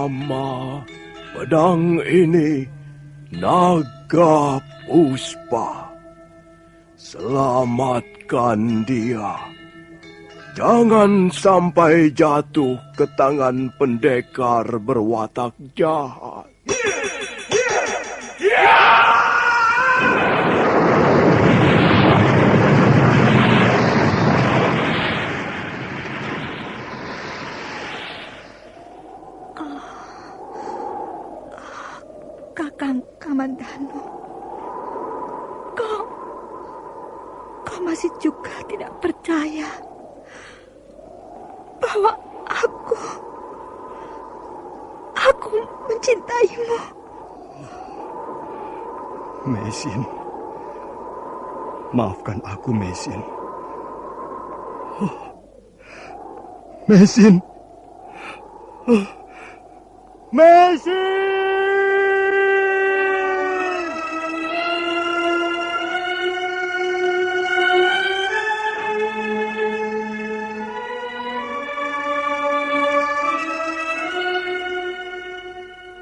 Nama pedang ini Naga Puspa. Selamatkan dia. Jangan sampai jatuh ke tangan pendekar berwatak jahat. Kakang Kamandanu, kau masih juga tidak percaya bahwa aku mencintaimu. Meisin, maafkan aku, Meisin. Meisin. Meisin!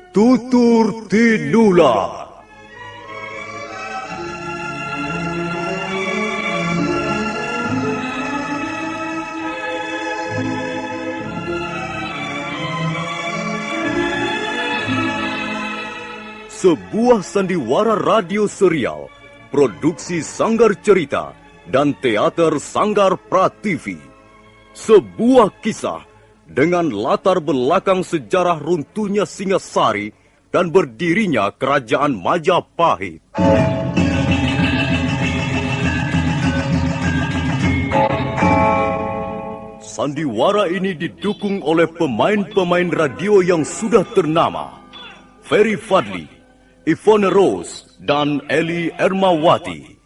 Tutur Tinula. Sebuah sandiwara radio serial, produksi Sanggar Cerita dan Teater Sanggar Prativi. Sebuah kisah dengan latar belakang sejarah runtuhnya Singasari dan berdirinya Kerajaan Majapahit. Sandiwara ini didukung oleh pemain-pemain radio yang sudah ternama. Ferry Fadli, Ivone Rose, dan Eli Ermawati.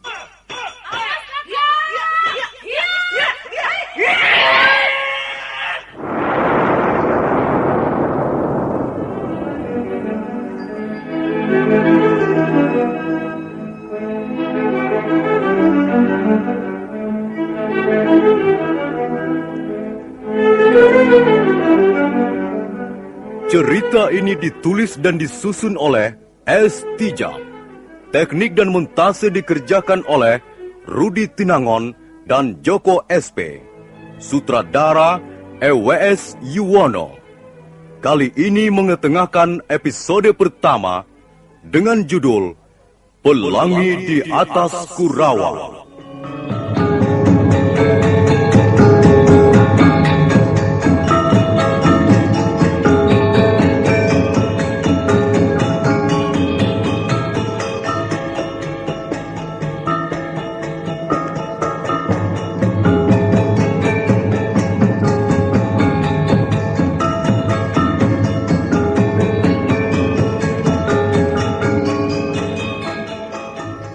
Cerita ini ditulis dan disusun oleh S. Tijab. Teknik dan montase dikerjakan oleh Rudi Tinangon dan Joko SP. Sutradara EWS Yuwono. Kali ini mengetengahkan episode pertama dengan judul Pelangi di Atas Kurawa.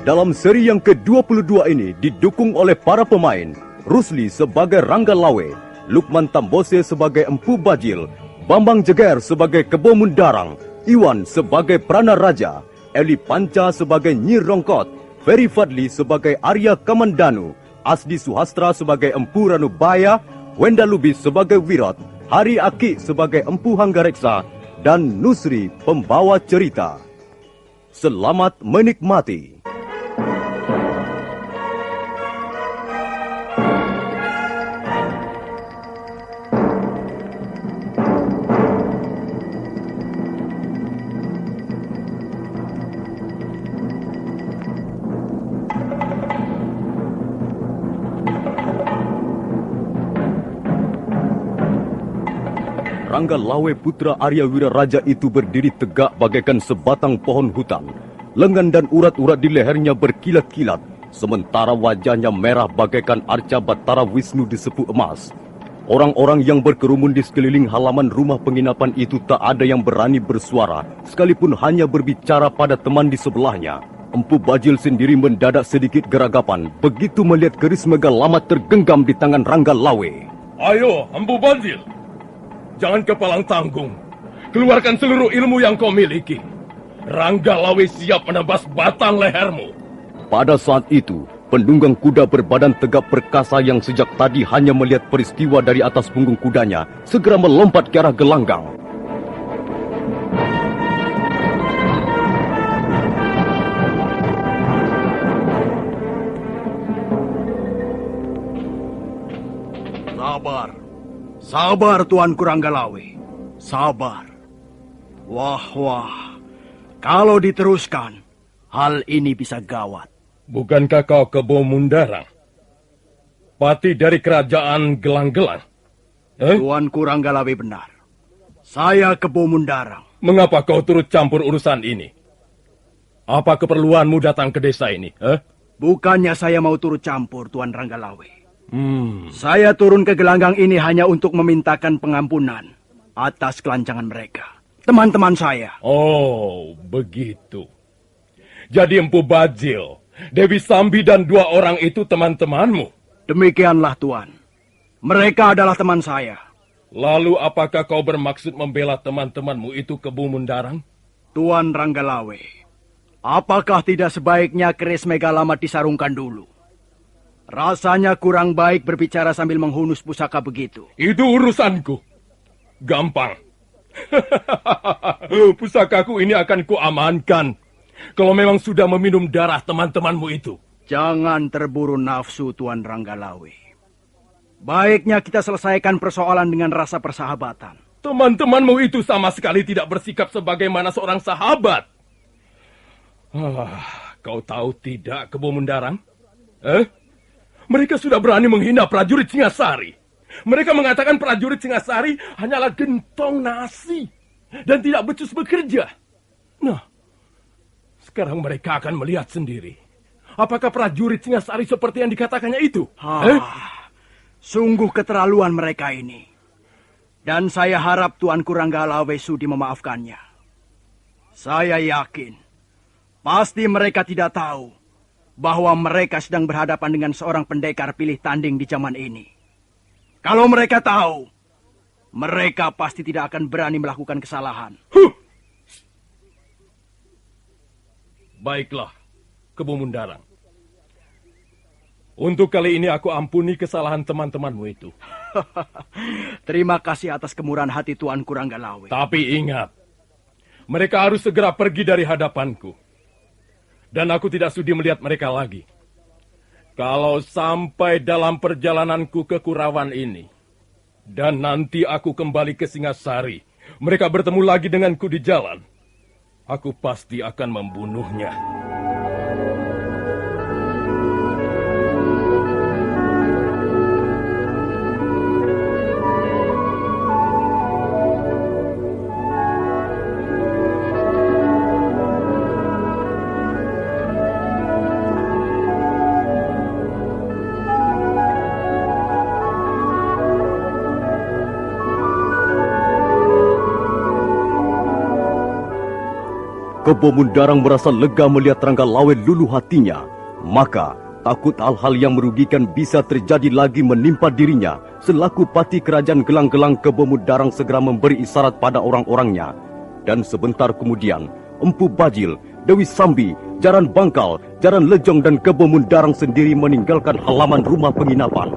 Dalam seri yang ke-22 ini didukung oleh para pemain Rusli sebagai Rangga Lawe, Lukman Tambose sebagai Empu Bajil, Bambang Jeger sebagai Kebo Mundarang, Iwan sebagai Prana Raja, Eli Panca sebagai Nyi Rongkot, Ferry Fadli sebagai Arya Kamandanu, Asdi Suhastra sebagai Empu Ranubaya, Wenda Lubis sebagai Wirot, Hari Aki sebagai Empu Hanggareksa, dan Nusri pembawa cerita. Selamat menikmati. Rangga Lawe putra Arya Wiraraja itu berdiri tegak bagaikan sebatang pohon hutan. Lengan dan urat-urat di lehernya berkilat-kilat, sementara wajahnya merah bagaikan arca Batara Wisnu di sepu emas. Orang-orang yang berkerumun di sekeliling halaman rumah penginapan itu tak ada yang berani bersuara, sekalipun hanya berbicara pada teman di sebelahnya. Empu Bajil sendiri mendadak sedikit geragapan, begitu melihat keris Megalamat tergenggam di tangan Rangga Lawe. Ayo, Empu Bajil. Jangan kepalang tanggung. Keluarkan seluruh ilmu yang kau miliki. Rangga Lawe siap menebas batang lehermu. Pada saat itu, penunggang kuda berbadan tegap perkasa yang sejak tadi hanya melihat peristiwa dari atas punggung kudanya, segera melompat ke arah gelanggang. Sabar, Tuanku Ranggalawe. Sabar. Wah. Kalau diteruskan, hal ini bisa gawat. Bukankah kau Kebo Mundarang? Pati dari kerajaan Gelang-Gelang? Tuanku Ranggalawe benar. Saya Kebo Mundarang. Mengapa kau turut campur urusan ini? Apa keperluanmu datang ke desa ini? Bukannya saya mau turut campur, Tuan Ranggalawe. Saya turun ke gelanggang ini hanya untuk memintakan pengampunan atas kelancangan mereka. Teman-teman saya. Oh, begitu. Jadi Empu Bajil, Dewi Sambi dan 2 orang itu teman-temanmu? Demikianlah, Tuan. Mereka adalah teman saya. Lalu apakah kau bermaksud membela teman-temanmu itu Kebo Mundarang? Tuan Ranggalawe, apakah tidak sebaiknya keris Megalamat disarungkan dulu? Rasanya kurang baik berbicara sambil menghunus pusaka begitu. Itu urusanku. Gampang. Pusakaku ini akan kuamankan. Kalau memang sudah meminum darah teman-temanmu itu. Jangan terburu nafsu, Tuan Ranggalawe. Baiknya kita selesaikan persoalan dengan rasa persahabatan. Teman-temanmu itu sama sekali tidak bersikap sebagaimana seorang sahabat. Kau tahu tidak, Kebo Mundarang? Mereka sudah berani menghina prajurit Singasari. Mereka mengatakan prajurit Singasari hanyalah gentong nasi dan tidak becus bekerja. Nah, sekarang mereka akan melihat sendiri. Apakah prajurit Singasari seperti yang dikatakannya itu? Sungguh keterlaluan mereka ini. Dan saya harap Tuanku Ranggalawe sudi memaafkannya. Saya yakin, pasti mereka tidak tahu bahwa mereka sedang berhadapan dengan seorang pendekar pilih tanding di zaman ini. Kalau mereka tahu, mereka pasti tidak akan berani melakukan kesalahan. Baiklah, Kebo Mundarang. Untuk kali ini aku ampuni kesalahan teman-temanmu itu. Terima kasih atas kemurahan hati Tuanku Ranggalawe. Tapi ingat, mereka harus segera pergi dari hadapanku. Dan aku tidak sudi melihat mereka lagi. Kalau sampai dalam perjalananku ke Kurawan ini, dan nanti aku kembali ke Singasari, mereka bertemu lagi denganku di jalan, aku pasti akan membunuhnya. Kebo Mundarang merasa lega melihat Ranggalawe luluh hatinya. Maka, takut hal-hal yang merugikan bisa terjadi lagi menimpa dirinya. Selaku pati kerajaan Gelang-Gelang, Kebo Mundarang segera memberi isyarat pada orang-orangnya. Dan sebentar kemudian, Empu Bajil, Dewi Sambi, Jaran Bangkal, Jaran Lejong dan Kebo Mundarang sendiri meninggalkan halaman rumah penginapan.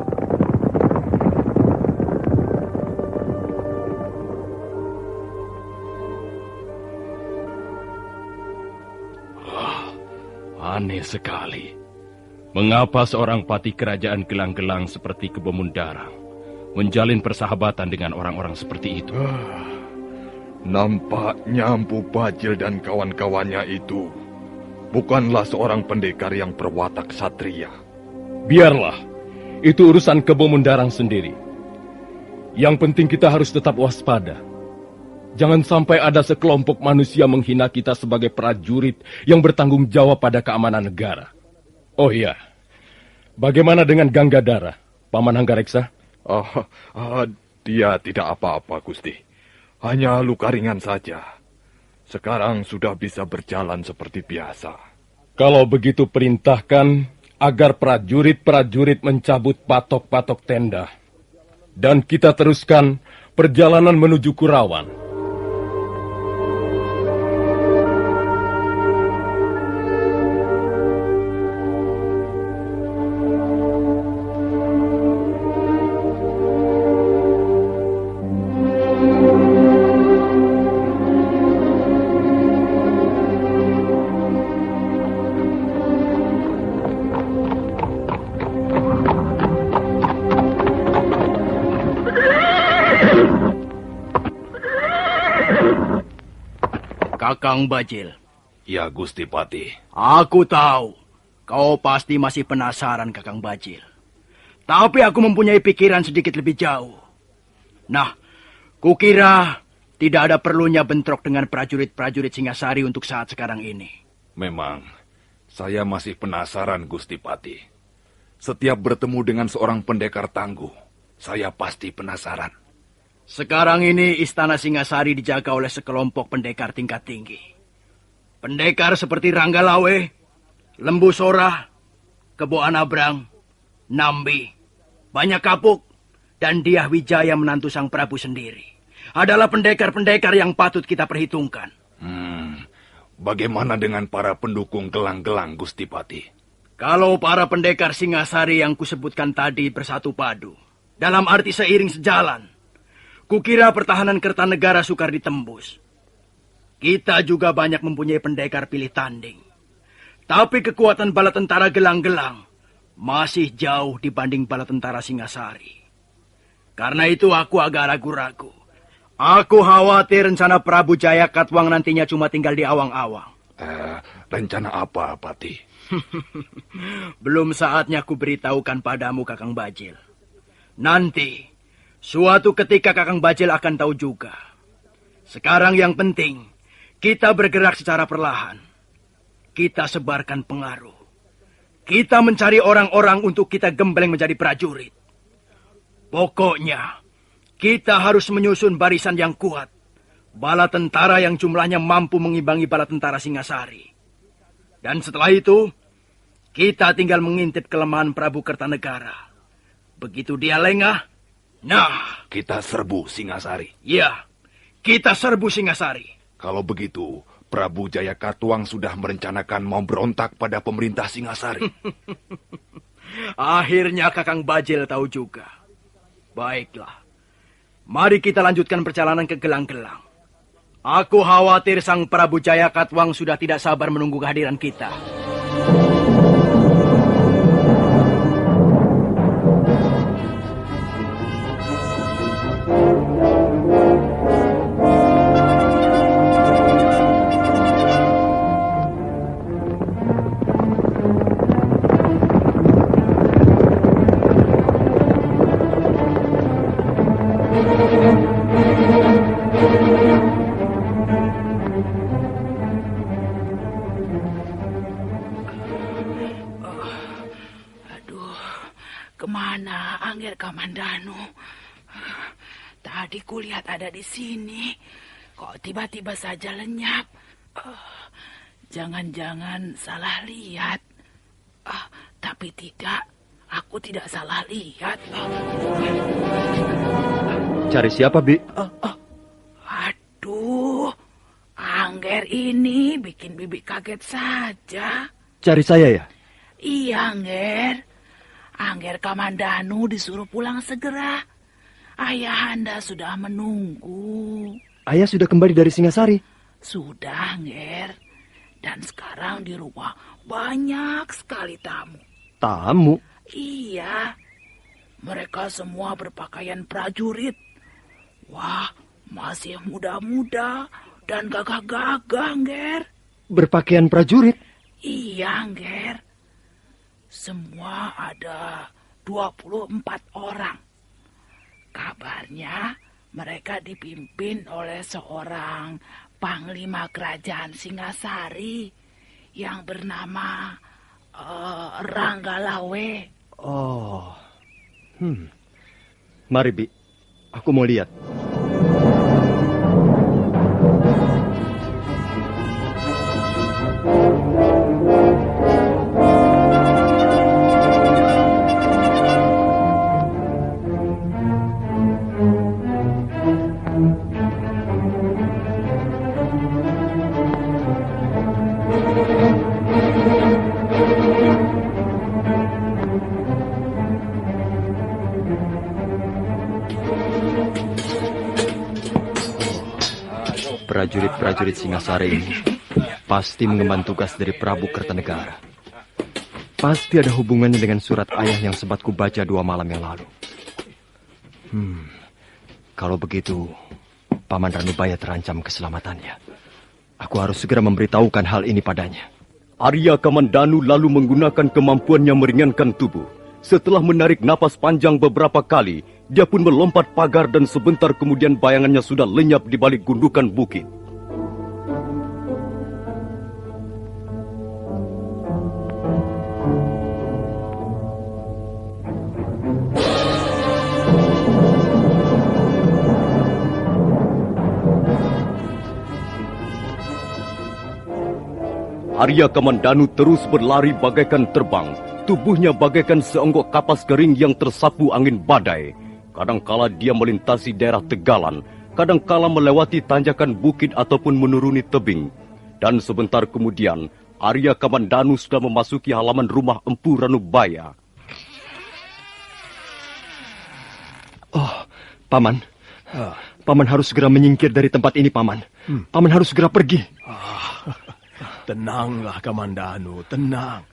Aneh sekali. Mengapa seorang pati kerajaan Gelang-Gelang seperti Kebo Mundarang menjalin persahabatan dengan orang-orang seperti itu? Nampaknya Empu Bajil dan kawan-kawannya itu bukanlah seorang pendekar yang berwatak satria. Biarlah, itu urusan Kebo Mundarang sendiri. Yang penting kita harus tetap waspada. Jangan sampai ada sekelompok manusia menghina kita sebagai prajurit yang bertanggung jawab pada keamanan negara. Oh iya, bagaimana dengan Ganggadara, Paman Hanggareksa? Dia tidak apa-apa, Gusti. Hanya luka ringan saja. Sekarang sudah bisa berjalan seperti biasa. Kalau begitu perintahkan agar prajurit-prajurit mencabut patok-patok tenda. Dan kita teruskan perjalanan menuju Kurawan. Kakang Bajil. Ya, Gusti Pati. Aku tahu. Kau pasti masih penasaran, Kakang Bajil. Tapi aku mempunyai pikiran sedikit lebih jauh. Nah, kukira tidak ada perlunya bentrok dengan prajurit-prajurit Singasari untuk saat sekarang ini. Memang, saya masih penasaran, Gusti Pati. Setiap bertemu dengan seorang pendekar tangguh, saya pasti penasaran. Sekarang ini istana Singasari dijaga oleh sekelompok pendekar tingkat tinggi. Pendekar seperti Ranggalawe, Lembu Sora, Kebo Anabrang, Nambi, Banyak Kapuk, dan Diah Wijaya menantu sang Prabu sendiri. Adalah pendekar-pendekar yang patut kita perhitungkan. Bagaimana dengan para pendukung gelang-gelang, Gusti Pati? Kalau para pendekar Singasari yang kusebutkan tadi bersatu padu, dalam arti seiring sejalan, kukira pertahanan Kertanegara sukar ditembus. Kita juga banyak mempunyai pendekar pilih tanding. Tapi kekuatan bala tentara gelang-gelang masih jauh dibanding bala tentara Singasari. Karena itu aku agak ragu-ragu. Aku khawatir rencana Prabu Jaya Katwang nantinya cuma tinggal di awang-awang. Rencana apa, Pati? Belum saatnya ku beritahukan padamu, Kakang Bajil. Nanti, suatu ketika Kakang Bajil akan tahu juga. Sekarang yang penting, kita bergerak secara perlahan. Kita sebarkan pengaruh. Kita mencari orang-orang untuk kita gembleng menjadi prajurit. Pokoknya, kita harus menyusun barisan yang kuat. Bala tentara yang jumlahnya mampu mengimbangi bala tentara Singasari. Dan setelah itu, kita tinggal mengintip kelemahan Prabu Kertanegara. Begitu dia lengah, nah, kita serbu Singasari. Ya, kita serbu Singasari. Kalau begitu, Prabu Jaya Katwang sudah merencanakan mau berontak pada pemerintah Singasari. Akhirnya Kakang Bajil tahu juga. Baiklah, mari kita lanjutkan perjalanan ke Gelang-Gelang. Aku khawatir sang Prabu Jaya Katwang sudah tidak sabar menunggu kehadiran kita. Kemana Angger Kamandanu? Tadi kulihat ada di sini. Kok tiba-tiba saja lenyap? Jangan-jangan salah lihat. Tapi tidak, aku tidak salah lihat. Cari siapa, Bi? Aduh, Angger ini bikin Bibi kaget saja. Cari saya ya? Iya, Angger. Angger Kamandanu disuruh pulang segera. Ayahanda sudah menunggu. Ayah sudah kembali dari Singasari? Sudah, Angger. Dan sekarang di rumah banyak sekali tamu. Tamu? Iya. Mereka semua berpakaian prajurit. Wah, masih muda-muda dan gagah-gagah, Angger. Berpakaian prajurit? Iya, Angger. Semua ada 24 orang. Kabarnya mereka dipimpin oleh seorang panglima kerajaan Singasari yang bernama Ranggalawe. Oh. Mari, Bi. Aku mau lihat. Prajurit-prajurit Singasari ini pasti mengemban tugas dari Prabu Kertanegara. Pasti ada hubungannya dengan surat ayah yang sempat kubaca 2 malam yang lalu. Kalau begitu, Paman Ranubaya terancam keselamatannya. Aku harus segera memberitahukan hal ini padanya. Arya Kamandanu lalu menggunakan kemampuannya meringankan tubuh. Setelah menarik napas panjang beberapa kali, dia pun melompat pagar dan sebentar kemudian bayangannya sudah lenyap di balik gundukan bukit. Arya Kamandanu terus berlari bagaikan terbang. Tubuhnya bagaikan seonggok kapas kering yang tersapu angin badai. Kadangkala dia melintasi daerah tegalan, kadangkala melewati tanjakan bukit ataupun menuruni tebing. Dan sebentar kemudian, Arya Kamandanu sudah memasuki halaman rumah Empu Ranubaya. Oh, Paman. Paman harus segera menyingkir dari tempat ini, Paman. Paman harus segera pergi. Tenanglah, Kamandanu, tenang.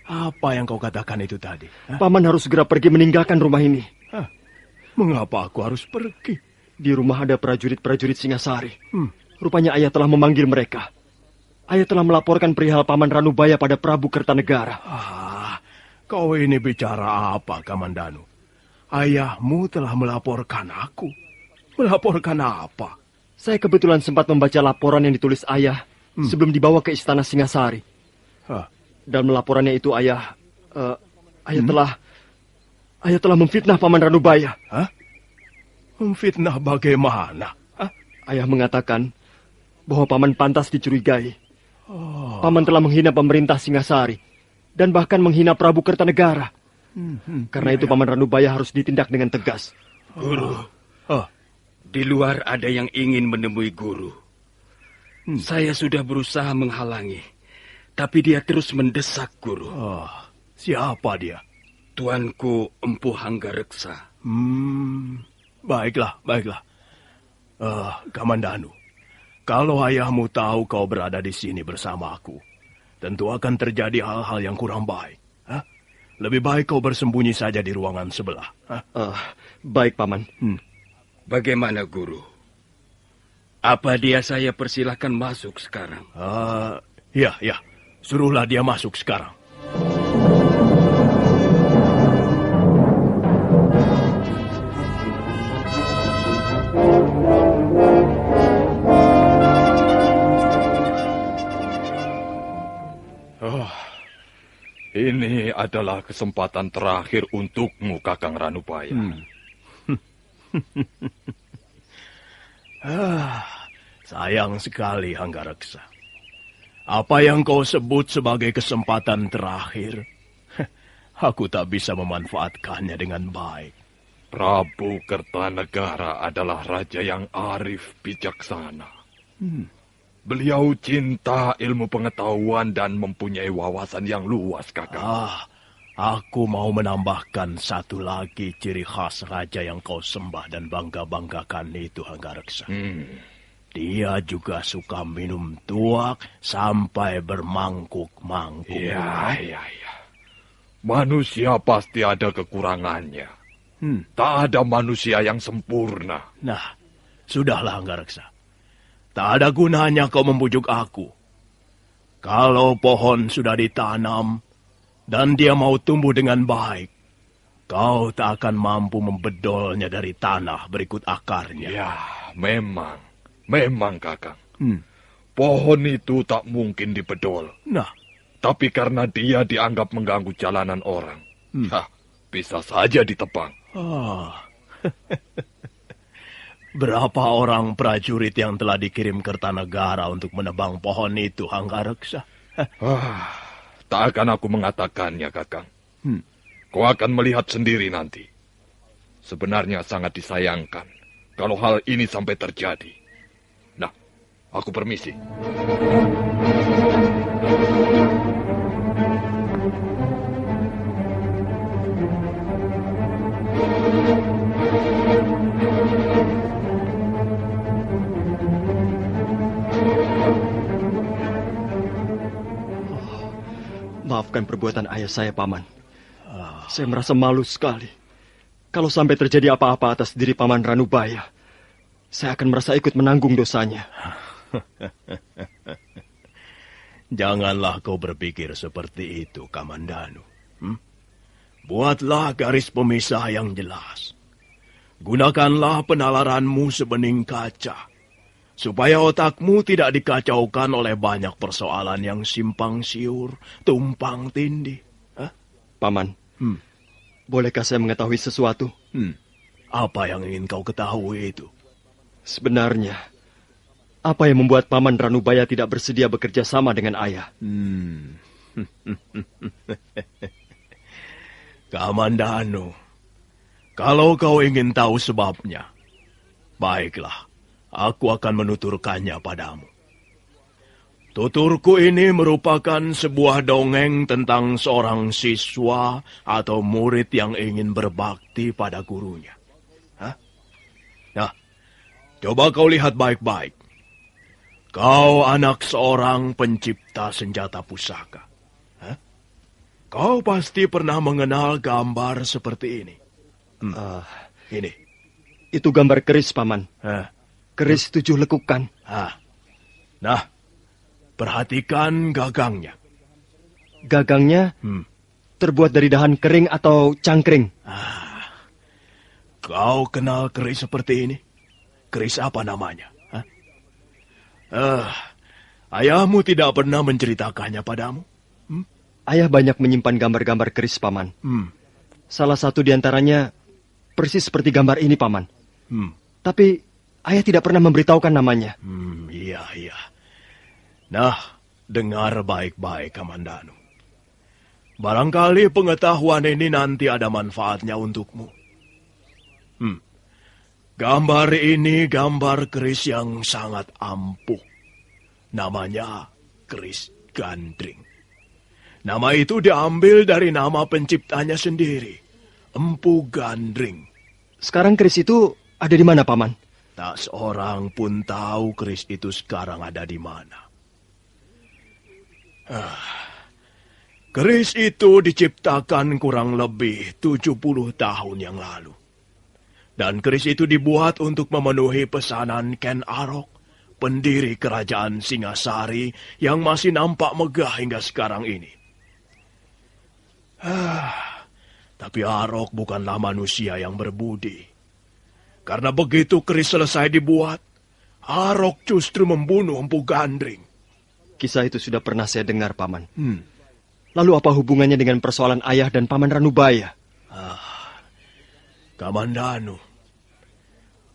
Apa yang kau katakan itu tadi? Paman harus segera pergi meninggalkan rumah ini. Mengapa aku harus pergi? Di rumah ada prajurit-prajurit Singasari. Rupanya ayah telah memanggil mereka. Ayah telah melaporkan perihal Paman Ranubaya pada Prabu Kertanegara. Kau ini bicara apa, Kamandanu? Ayahmu telah melaporkan aku. Melaporkan apa? Saya kebetulan sempat membaca laporan yang ditulis ayah sebelum dibawa ke istana Singasari. Dalam laporannya itu ayah telah memfitnah Paman Ranubaya. Memfitnah bagaimana? Ayah mengatakan bahwa Paman pantas dicurigai. Paman telah menghina pemerintah Singasari dan bahkan menghina Prabu Kertanegara. Karena itu Paman Ranubaya harus ditindak dengan tegas. Guru, di luar ada yang ingin menemui guru. Saya sudah berusaha menghalangi, tapi dia terus mendesak guru. Siapa dia? Tuanku Empu Hanggareksa. Baiklah. Kamandanu, kalau ayahmu tahu kau berada di sini bersamaku, tentu akan terjadi hal-hal yang kurang baik. Lebih baik kau bersembunyi saja di ruangan sebelah. Baik, Paman. Bagaimana, guru? Apa dia saya persilahkan masuk sekarang? Ya. Suruhlah dia masuk sekarang. Ini adalah kesempatan terakhir untukmu, Kakang Ranubaya. Sayang sekali, Hanggareksa. Apa yang kau sebut sebagai kesempatan terakhir, aku tak bisa memanfaatkannya dengan baik. Prabu Kertanegara adalah raja yang arif bijaksana. Beliau cinta ilmu pengetahuan dan mempunyai wawasan yang luas, Kakang. Aku mau menambahkan satu lagi ciri khas raja yang kau sembah dan bangga-banggakan itu, Hanggareksa. Dia juga suka minum tuak sampai bermangkuk-mangkuk. Iya. Manusia pasti ada kekurangannya. Tak ada manusia yang sempurna. Nah, sudahlah, Hanggareksa. Tak ada gunanya kau membujuk aku. Kalau pohon sudah ditanam dan dia mau tumbuh dengan baik, kau tak akan mampu membedolnya dari tanah berikut akarnya. Ya, memang Kakang. Pohon itu tak mungkin dibedol. Tapi karena dia dianggap mengganggu jalanan orang, bisa saja ditebang. Berapa orang prajurit yang telah dikirim Kertanegara untuk menebang pohon itu, Hanggareksa? Tak akan aku mengatakannya, Kakang. Kau akan melihat sendiri nanti. Sebenarnya sangat disayangkan kalau hal ini sampai terjadi. Nah, aku permisi. Maafkan perbuatan ayah saya, Paman. Saya merasa malu sekali. Kalau sampai terjadi apa-apa atas diri Paman Ranubaya, saya akan merasa ikut menanggung dosanya. Janganlah kau berpikir seperti itu, Kamandanu. Buatlah garis pemisah yang jelas. Gunakanlah penalaranmu sebening kaca, supaya otakmu tidak dikacaukan oleh banyak persoalan yang simpang siur, tumpang tindih. Paman, bolehkah saya mengetahui sesuatu? Apa yang ingin kau ketahui itu? Sebenarnya, apa yang membuat Paman Ranubaya tidak bersedia bekerja sama dengan ayah? Kamandanu, kalau kau ingin tahu sebabnya, baiklah, aku akan menuturkannya padamu. Tuturku ini merupakan sebuah dongeng tentang seorang siswa atau murid yang ingin berbakti pada gurunya. Nah, coba kau lihat baik-baik. Kau anak seorang pencipta senjata pusaka. Kau pasti pernah mengenal gambar seperti ini. Ini. Itu gambar keris, Paman. Keris 7 lekukan. Nah, perhatikan gagangnya. Gagangnya terbuat dari dahan kering atau cangkring. Kau kenal keris seperti ini? Keris apa namanya? Ayahmu tidak pernah menceritakannya padamu? Ayah banyak menyimpan gambar-gambar keris, Paman. Salah satu di antaranya persis seperti gambar ini, Paman. Tapi ayah tidak pernah memberitahukan namanya. Iya. Nah, dengar baik-baik, Kamandanu. Barangkali pengetahuan ini nanti ada manfaatnya untukmu. Gambar ini gambar keris yang sangat ampuh. Namanya keris gandring. Nama itu diambil dari nama penciptanya sendiri, Empu Gandring. Sekarang keris itu ada di mana, Paman? Tak seorang pun tahu keris itu sekarang ada di mana. Keris itu diciptakan kurang lebih 70 tahun yang lalu. Dan keris itu dibuat untuk memenuhi pesanan Ken Arok, pendiri kerajaan Singasari yang masih nampak megah hingga sekarang ini. Tapi Arok bukanlah manusia yang berbudi. Karena begitu keris selesai dibuat, Arok justru membunuh Empu Gandring. Kisah itu sudah pernah saya dengar, Paman. Lalu apa hubungannya dengan persoalan ayah dan Paman Ranubaya? Kamandanu,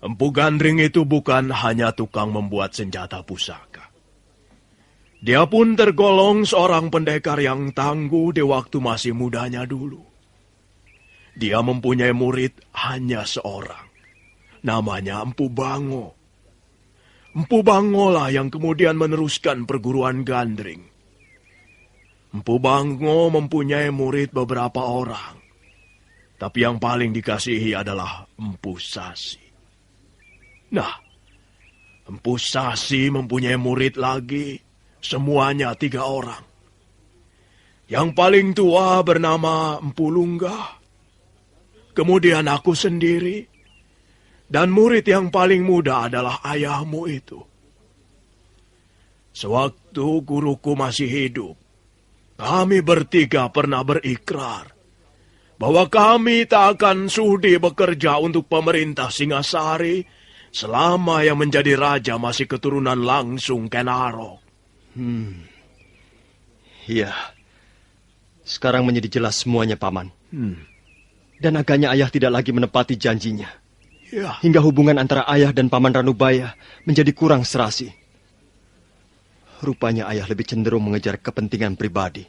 Empu Gandring itu bukan hanya tukang membuat senjata pusaka. Dia pun tergolong seorang pendekar yang tangguh di waktu masih mudanya dulu. Dia mempunyai murid hanya seorang. Namanya Empu Bango. Empu Bango lah yang kemudian meneruskan perguruan Gandring. Empu Bango mempunyai murid beberapa orang. Tapi yang paling dikasihi adalah Empu Sasi. Nah, Empu Sasi mempunyai murid lagi. Semuanya 3 orang. Yang paling tua bernama Empu Lunggah. Kemudian aku sendiri. Dan murid yang paling muda adalah ayahmu itu. Sewaktu guruku masih hidup, kami bertiga pernah berikrar bahwa kami tak akan sudi bekerja untuk pemerintah Singasari selama yang menjadi raja masih keturunan langsung Ken Arok. Iya. Sekarang menjadi jelas semuanya, Paman. Dan agaknya ayah tidak lagi menepati janjinya. Ya. Hingga hubungan antara ayah dan Paman Ranubaya menjadi kurang serasi. Rupanya ayah lebih cenderung mengejar kepentingan pribadi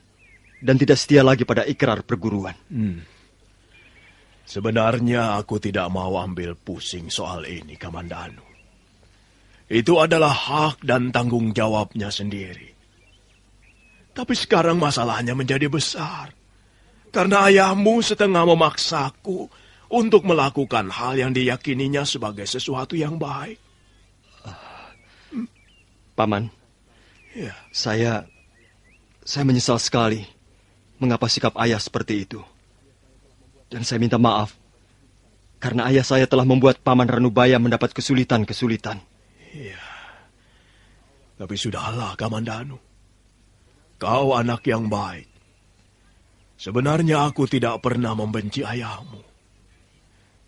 dan tidak setia lagi pada ikrar perguruan. Sebenarnya aku tidak mau ambil pusing soal ini, Kamandanu. Itu adalah hak dan tanggung jawabnya sendiri. Tapi sekarang masalahnya menjadi besar. Karena ayahmu setengah memaksaku untuk melakukan hal yang diyakininya sebagai sesuatu yang baik. Paman, ya. Saya menyesal sekali mengapa sikap ayah seperti itu. Dan saya minta maaf karena ayah saya telah membuat Paman Ranubaya mendapat kesulitan-kesulitan. Ya. Tapi sudahlah, Kamandanu. Kau anak yang baik. Sebenarnya aku tidak pernah membenci ayahmu.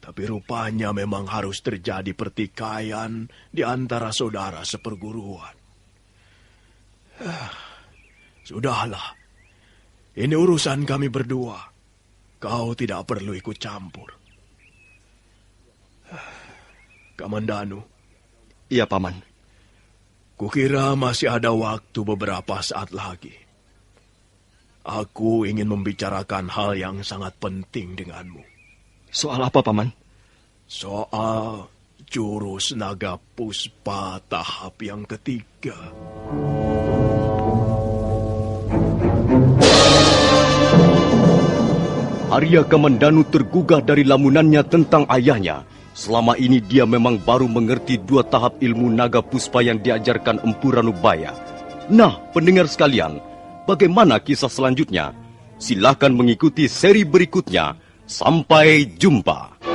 Tapi rupanya memang harus terjadi pertikaian di antara saudara seperguruan. Sudahlah. Ini urusan kami berdua. Kau tidak perlu ikut campur. Kamandanu. Iya, Paman. Kukira masih ada waktu beberapa saat lagi. Aku ingin membicarakan hal yang sangat penting denganmu. Soal apa, Paman? Soal jurus naga puspa tahap yang ketiga. Arya Kamandanu tergugah dari lamunannya tentang ayahnya. Selama ini dia memang baru mengerti 2 tahap ilmu naga puspa yang diajarkan Empu Ranubaya. Nah, pendengar sekalian, bagaimana kisah selanjutnya? Silakan mengikuti seri berikutnya. Sampai jumpa.